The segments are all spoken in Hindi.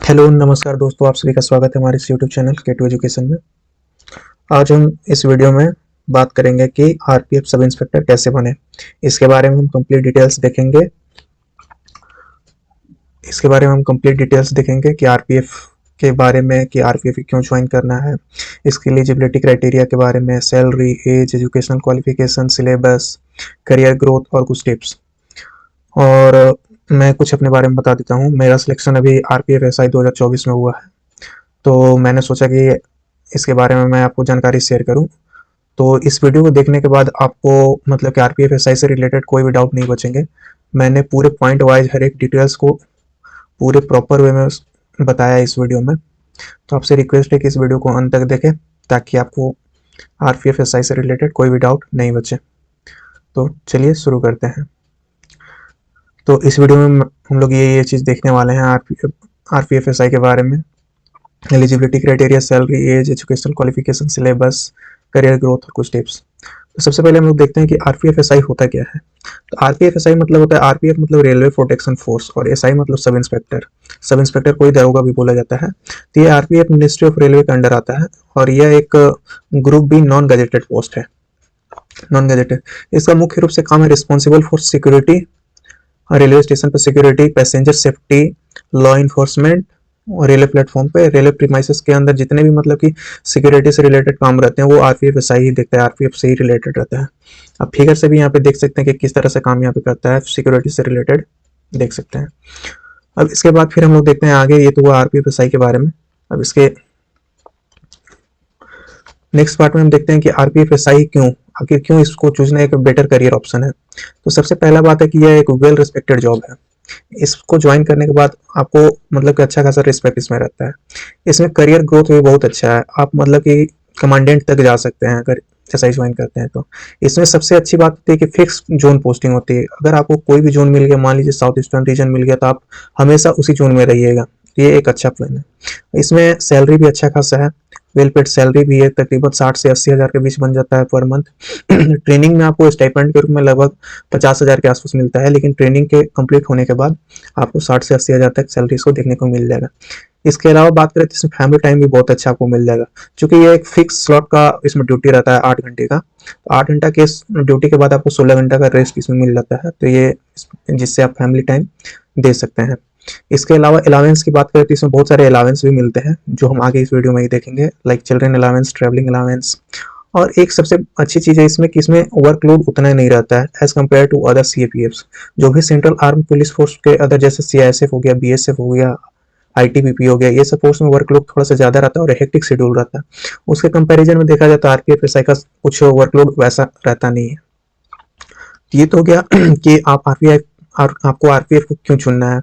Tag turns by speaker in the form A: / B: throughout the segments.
A: हेलो नमस्कार दोस्तों, आप सभी का स्वागत है हमारे इस यूट्यूब चैनल के2 एजुकेशन में। आज हम इस वीडियो में बात करेंगे कि आरपीएफ सब इंस्पेक्टर कैसे बने। इसके बारे में हम कंप्लीट डिटेल्स देखेंगे। कि आरपीएफ के बारे में, कि आरपीएफ क्यों ज्वाइन करना है, इसकी एलिजिबिलिटी क्राइटेरिया के बारे में, salary, age, educational qualification, syllabus, career growth और कुछ टिप्स। और मैं कुछ अपने बारे में बता देता हूँ। मेरा सिलेक्शन अभी आरपीएफ एसआई 2024 में हुआ है, तो मैंने सोचा कि इसके बारे में मैं आपको जानकारी शेयर करूं। तो इस वीडियो को देखने के बाद आपको मतलब कि आरपीएफ एसआई से रिलेटेड कोई भी डाउट नहीं बचेंगे। मैंने पूरे पॉइंट वाइज हर एक डिटेल्स को पूरे प्रॉपर वे में बताया इस वीडियो में। तो आपसे रिक्वेस्ट है कि इस वीडियो को अंत तक देखें ताकि आपको आरपीएफ एसआई से रिलेटेड कोई भी डाउट नहीं बचे। तो चलिए शुरू करते हैं। तो इस वीडियो में हम लोग ये चीज़ देखने वाले हैं आरपीएफ एसआई के बारे में। Eligibility criteria, salary, age, educational qualification, syllabus, career growth और कुछ टिप्स। तो सबसे पहले हम लोग देखते हैं कि आरपीएफ एसआई होता क्या है। तो आरपीएफ एसआई मतलब होता है, आरपीएफ मतलब रेलवे प्रोटेक्शन फोर्स और एसआई मतलब सब इंस्पेक्टर। सब इंस्पेक्टर कोई दरोगा भी बोला जाता है। तो ये आरपीएफ मिनिस्ट्री ऑफ रेलवे के अंडर आता है और यह एक group B non gazetted post है। नॉन गजेटेड इसका मुख्य रूप से काम है responsible for security, railway station पर security, passenger safety, law enforcement और रेलवे प्लेटफॉर्म पे, रेलवे प्रीमाइसेस के अंदर जितने भी मतलब कि सिक्योरिटी से रिलेटेड काम रहते हैं वो आरपीएफ एसआई ही देखता है, आरपीएफ से ही रिलेटेड रहता है। अब फिगर से भी यहाँ पे देख सकते हैं कि किस तरह से काम यहाँ पे करता है, सिक्योरिटी से रिलेटेड देख सकते हैं। अब इसके बाद फिर हम लोग देखते हैं आगे, ये तो हुआ आरपीएफ एसआई के बारे में। अब इसके नेक्स्ट पार्ट में हम देखते हैं कि आरपीएफ एसआई आखिर क्यों इसको चूजना एक बेटर करियर ऑप्शन है। तो सबसे पहला बात है कि यह एक वेल रिस्पेक्टेड जॉब है। इसको ज्वाइन करने के बाद आपको मतलब कि अच्छा खासा रिस्पेक्ट इसमें रहता है। इसमें करियर ग्रोथ भी बहुत अच्छा है, आप मतलब कि कमांडेंट तक जा सकते हैं अगर एसआई ज्वाइन करते हैं तो। इसमें सबसे अच्छी बात होती है कि फिक्स जोन पोस्टिंग होती है। अगर आपको कोई भी जोन मिल गया, मान लीजिए साउथ ईस्टर्न रीजन मिल गया, तो आप हमेशा उसी जोन में रहिएगा। ये एक अच्छा प्लान है। इसमें सैलरी भी अच्छा खासा है, वेल पेड सैलरी भी है, तकरीबन 60 से 80 हज़ार के बीच बन जाता है पर मंथ। ट्रेनिंग में आपको स्टाइपेंड के रूप में लगभग 50 हज़ार के आसपास मिलता है, लेकिन ट्रेनिंग के कंप्लीट होने के बाद आपको 60 से 80 हज़ार तक सैलरी को देखने को मिल जाएगा। इसके अलावा बात करें तो इसमें फैमिली टाइम भी बहुत अच्छा आपको मिल जाएगा, क्योंकि ये एक फिक्स स्लॉट का इसमें ड्यूटी रहता है 8 घंटे का। तो 8 घंटा के ड्यूटी के बाद आपको 16 घंटा का रेस्ट इसमें मिल जाता है, तो ये जिससे आप फैमिली टाइम दे सकते हैं। इसके अलावा अलावेंस की बात करें तो इसमें बहुत सारे अलावेंस भी मिलते हैं जो हम आगे इस वीडियो में ही देखेंगे, like children allowance, travelling allowance. और एक सबसे अच्छी चीज़ है इसमें कि इसमें वर्कलोड उतना नहीं रहता है एज कम्पेयर टू अदर सीएपीएफ्स। जो भी सेंट्रल आर्म पुलिस फोर्स के अदर, जैसे सीआईएसएफ हो गया, बीएसएफ हो गया, आईटीबीपी हो गया, ये सब फोर्स में वर्कलोड थोड़ा सा ज़्यादा रहता है और हेक्टिक शेड्यूल रहता है। उसके कंपैरिजन में देखा जाए तो आरपीएफ एसआई का कुछ वर्कलोड वैसा रहता नहीं है। ये तो हो गया कि आप आपको आरपीएफ को क्यों चुनना है।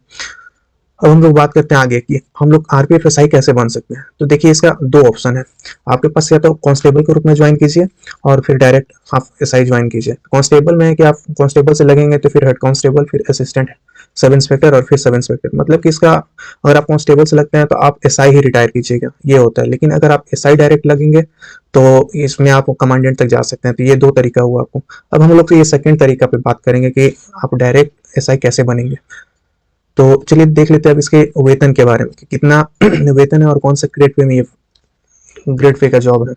A: अब हम लोग बात करते हैं आगे कि हम लोग आरपीएफ एसआई कैसे बन सकते हैं। तो देखिए, इसका दो ऑप्शन है आपके पास, या तो कांस्टेबल के रूप में ज्वाइन कीजिए और फिर डायरेक्ट आप एसआई ज्वाइन कीजिए। कांस्टेबल में है कि आप कांस्टेबल से लगेंगे तो फिर हेड कांस्टेबल, फिर असिस्टेंट सब इंस्पेक्टर और फिर सब इंस्पेक्टर। मतलब कि इसका अगर आप कांस्टेबल से लगते हैं तो आप एसआई ही रिटायर कीजिएगा, ये होता है। लेकिन अगर आप एसआई डायरेक्ट लगेंगे तो इसमें आप कमांडेंट तक जा सकते हैं। तो ये दो तरीका हुआ आपको। अब हम लोग तो ये सेकेंड तरीका पे बात करेंगे कि आप डायरेक्ट एसआई कैसे बनेंगे। तो चलिए देख लेते हैं अब इसके वेतन के बारे में कि कितना वेतन है और कौन सा ग्रेड पे में ये ग्रेड पे का जॉब है।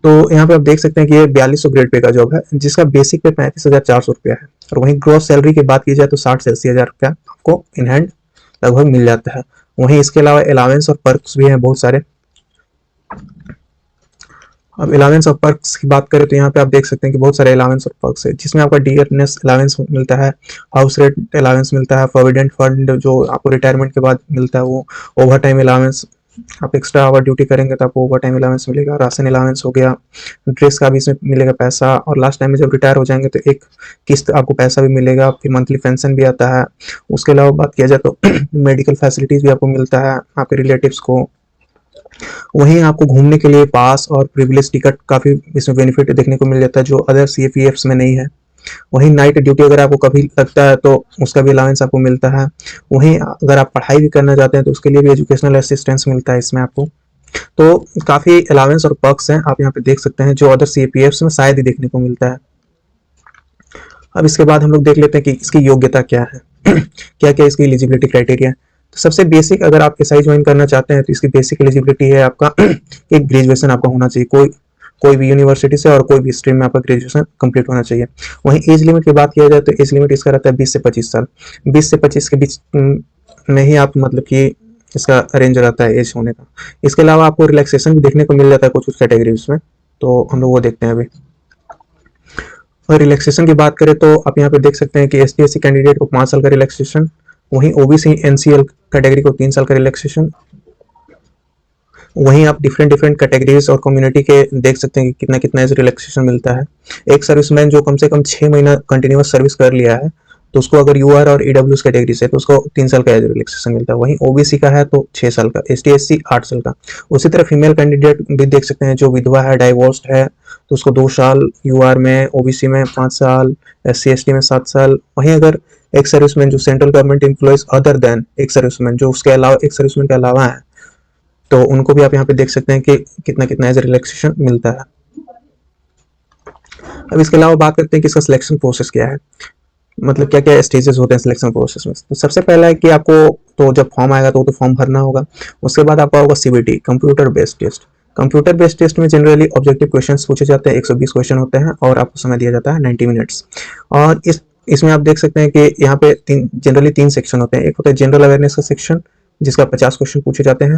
A: तो यहाँ पे आप देख सकते हैं कि ये 4200 ग्रेड पे का जॉब है, जिसका बेसिक पे 35,400 रुपया है। और वहीं ग्रॉस सैलरी की बात की जाए तो 60 से 80 हज़ार रुपया आपको इन हैंड लगभग मिल जाता है। वहीं इसके अलावा अलावेंस और पर्क्स भी हैं बहुत सारे। अब अलावेंस और पर्क्स की बात करें तो यहाँ पे आप देख सकते हैं कि बहुत सारे अलावेंस और पर्क्स है, जिसमें आपका डियरनेस अलावेंस मिलता है, हाउस रेंट अलावेंस मिलता है, प्रोविडेंट फंड जो आपको रिटायरमेंट के बाद मिलता है वो, ओवर टाइम अलावेंस, आप एक्स्ट्रा आवर ड्यूटी करेंगे तो आपको ओवर टाइम अलावेंस मिलेगा, राशन अलावेंस हो गया, ड्रेस का भी इसमें मिलेगा पैसा, और लास्ट टाइम में जब रिटायर हो जाएंगे तो एक किस्त आपको पैसा भी मिलेगा, फिर मंथली पेंशन भी आता है। उसके अलावा बात किया जाए तो मेडिकल फैसिलिटीज़ भी आपको मिलता है आपके रिलेटिव्स को। वहीं आपको घूमने के लिए पास और प्रिविलेज टिकट काफ़ी इसमें बेनिफिट देखने को मिल जाता है जो अदर सीएपीएफ्स में नहीं है। वहीं नाइट ड्यूटी अगर आपको कभी लगता है तो उसका भी अलाउंस आपको मिलता है। वहीं अगर आप पढ़ाई भी करना चाहते हैं तो उसके लिए भी एजुकेशनल असिस्टेंस मिलता है इसमें आपको। तो काफ़ी अलाउंस और पर्क्स हैं, आप यहाँ पे देख सकते हैं, जो अदर सीएपीएफ्स में शायद ही देखने को मिलता है। अब इसके बाद हम लोग देख लेते हैं कि इसकी योग्यता क्या है क्या क्या इसकी एलिजिबिलिटी क्राइटेरिया। तो सबसे बेसिक अगर आप एसआई ज्वाइन करना चाहते हैं तो इसकी बेसिक एलिजिबिलिटी है आपका एक ग्रेजुएशन आपका होना चाहिए, कोई भी यूनिवर्सिटी से और कोई भी स्ट्रीम में आपका ग्रेजुएशन कंप्लीट होना चाहिए। वहीं एज लिमिट की बात किया जाए तो एज लिमिट इसका रहता है 20 से 25 साल। 20 से 25 के बीच में ही आप मतलब कि इसका रेंज रहता है एज होने का। इसके अलावा आपको रिलैक्सेशन भी देखने को मिल जाता है कुछ कुछ कैटेगरीज में, तो हम लोग वो देखते हैं अभी। और रिलैक्सेशन की बात करें तो आप यहाँ पे देख सकते हैं कि एसटी एससी कैंडिडेट को 5 साल का रिलैक्सेशन, वहीं ओबीसी एनसीएल कैटेगरी को 3 साल का रिलैक्सेशन। वहीं आप डिफरेंट डिफरेंट कैटेगरीज और कम्युनिटी के देख सकते हैं कि कितना कितना एज रिलैक्सेशन मिलता है। एक सर्विसमैन जो कम से कम 6 महीना कंटिन्यूस सर्विस कर लिया है तो उसको अगर यूआर और ईडब्ल्यूएस कैटेगरी से तो उसको 3 साल का एज रिलैक्सेशन मिलता है। वहीं ओबीसी का है तो 6 साल का, एसटी एससी 8 साल का। उसी तरह फीमेल कैंडिडेट भी देख सकते हैं, जो विधवा है, डाइवोर्स्ड है, तो उसको 2 साल, यूआर में, ओबीसी में 5 साल, एससी एसटी में 7 साल। वहीं अगर एक सर्विसमैन जो central government employees other than एक सर्विसमैन जो उसके अलावा एक सर्विसमैन के अलावा है तो उनको भी आप यहाँ पे देख सकते हैं कि कितना कितना एज रिलैक्सेशन मिलता है। अब इसके अलावा बात करते हैं कि इसका सिलेक्शन प्रोसेस क्या है, मतलब क्या क्या स्टेजेस होते हैं सिलेक्शन प्रोसेस में। तो सबसे पहला है कि आपको तो जब फॉर्म आएगा तो फॉर्म भरना होगा। उसके बाद आपका होगा CBT, computer based test. Computer based test में जनरली ऑब्जेक्टिव क्वेश्चंस पूछे जाते हैं, 120 क्वेश्चन होते हैं और आपको समय दिया जाता है 90 मिनट्स। और इसमें आप देख सकते हैं कि यहाँ पे जनरली 3 सेक्शन होते हैं। एक होता है जनरल अवेयरनेस का सेक्शन जिसका 50 क्वेश्चन पूछे जाते हैं।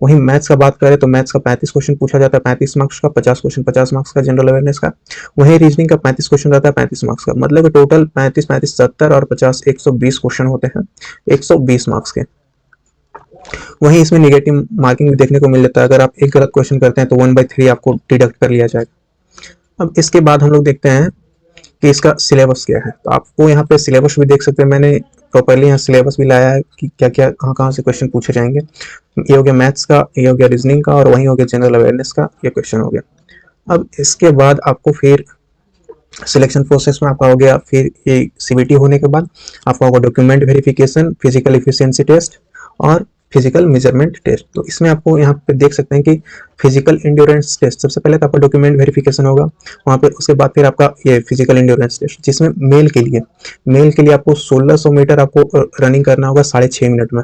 A: वहीं मैथ्स का बात करें तो मैथ्स का 35 क्वेश्चन पूछा जाता है, 35 मार्क्स का, 50 क्वेश्चन 50 मार्क्स का जनरल अवेयरनेस का। वहीं रीजनिंग का 35 क्वेश्चन रहता है, 35 मार्क्स का, मतलब टोटल 35 35 70 और 50 120 क्वेश्चन होते हैं 120 मार्क्स के। वहीं इसमें नेगेटिव मार्किंग भी देखने को मिल जाता है, अगर आप एक गलत क्वेश्चन करते हैं तो 1/3 आपको डिडक्ट कर लिया जाएगा। अब इसके बाद हम लोग देखते हैं कि इसका सिलेबस क्या है। तो आपको यहाँ पे सिलेबस भी देख सकते हैं, मैंने प्रॉपर्ली यहाँ सिलेबस भी लाया है कि क्या क्या कहाँ से क्वेश्चन पूछे जाएंगे। ये हो गया मैथ्स का, ये हो गया रीजनिंग का, और वहीं हो गया जनरल अवेयरनेस का ये क्वेश्चन हो गया। अब इसके बाद आपको फिर सिलेक्शन प्रोसेस में आपका हो गया, फिर ये सीबीटी होने के बाद आपका होगा document verification, physical efficiency test और फिजिकल मेजरमेंट टेस्ट। तो इसमें आपको यहाँ पे देख सकते हैं कि फिजिकल इंड्योरेंस टेस्ट सबसे पहले तो आपका डॉक्यूमेंट वेरिफिकेशन होगा वहाँ पे, उसके बाद फिर आपका ये फिजिकल इंड्योरेंस टेस्ट जिसमें मेल के लिए आपको 1600 मीटर आपको रनिंग करना होगा 6.5 मिनट में,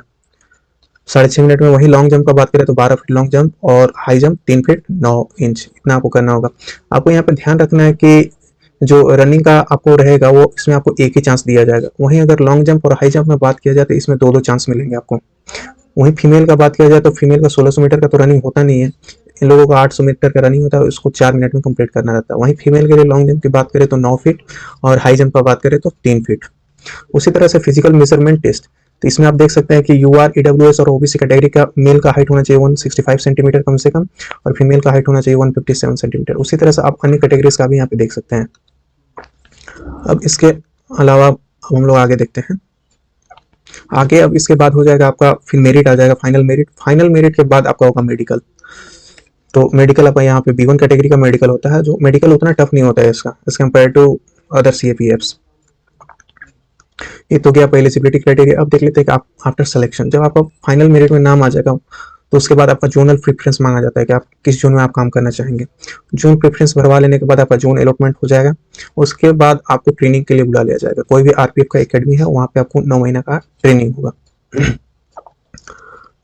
A: 6.5 मिनट में। वहीं लॉन्ग जंप का बात करें तो 12 फीट लॉन्ग जंप और हाई जंप 3 फीट 9 इंच इतना आपको करना होगा। आपको यहाँ पे ध्यान रखना है कि जो रनिंग का आपको रहेगा वो इसमें आपको एक ही चांस दिया जाएगा। वहीं अगर लॉन्ग जंप और हाई जंप में बात किया जाए तो इसमें 2-2 चांस मिलेंगे आपको। वहीं फीमेल का बात किया जाए तो फीमेल का 1600 मीटर का तो रनिंग होता नहीं है, इन लोगों का 800 मीटर का रनिंग होता है, उसको 4 मिनट में कंप्लीट करना रहता है। वहीं फीमेल के लिए लॉन्ग जंप की बात करें तो 9 फीट और हाई जंप का बात करें तो 3 फीट। उसी तरह से फिजिकल मेजरमेंट टेस्ट, तो इसमें आप देख सकते हैं कि यूआर, ईडब्ल्यूएस और ओबीसी कैटेगरी का मेल का हाइट होना चाहिए 165 सेंटीमीटर कम से कम और फीमेल का हाइट होना चाहिए 157 सेंटीमीटर। उसी तरह से आप अन्य कैटेगरीज का भी यहाँ पे देख सकते हैं। अब इसके अलावा अब हम लोग आगे देखते हैं। आगे अब इसके बाद हो जाएगा आपका फिर मेरिट आ जाएगा, फाइनल मेरिट के बाद आपका होगा मेडिकल। तो मेडिकल आपका यहाँ पे B1 कैटेगरी का मेडिकल होता है, जो मेडिकल उतना टफ नहीं होता है इसका age compare to other CAPFs। ये तो गया पहले एलिजिबिलिटी क्राइटेरिया। अब देख लेते हैं कि आप आफ्टर सिलेक्शन जब आपका फाइनल मेरिट में नाम आ जाएगा तो उसके बाद आपका जोनल प्रेफरेंस मांगा जाता है कि आप किस जोन में आप काम करना चाहेंगे। जोन प्रेफरेंस भरवा लेने के बाद आपका जोन अलॉटमेंट हो जाएगा। उसके बाद आपको ट्रेनिंग के लिए बुला लिया जाएगा, कोई भी आरपीएफ का एकेडमी है वहाँ पे आपको 9 महीना का ट्रेनिंग होगा।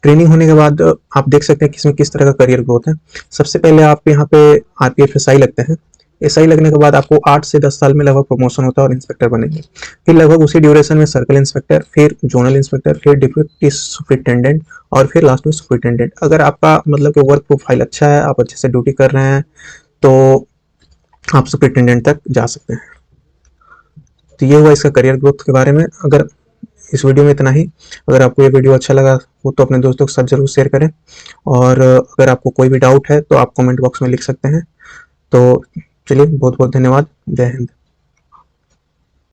A: ट्रेनिंग होने के बाद आप देख सकते हैं कि इसमें किस तरह का करियर ग्रोथ है। सबसे पहले आप यहाँ पे आरपीएफ एसआई लगते हैं, एसआई लगने के बाद आपको 8 से 10 साल में लगभग प्रमोशन होता है और इंस्पेक्टर बनेंगे। फिर लगभग उसी ड्यूरेशन में सर्कल इंस्पेक्टर, फिर जोनल इंस्पेक्टर, फिर डिप्टी सुपरिटेंडेंट और फिर लास्ट में सुपरिटेंडेंट। अगर आपका मतलब कि वर्क प्रोफाइल अच्छा है, आप अच्छे से ड्यूटी कर रहे हैं तो आप सुपरिटेंडेंट तक जा सकते हैं। तो ये हुआ इसका करियर ग्रोथ के बारे में। अगर इस वीडियो में इतना ही। अगर आपको ये वीडियो अच्छा लगा हो तो अपने दोस्तों के साथ जरूर शेयर करें, और अगर आपको कोई भी डाउट है तो आप कमेंट बॉक्स में लिख सकते हैं। तो चलिए, बहुत बहुत धन्यवाद। जय हिंद।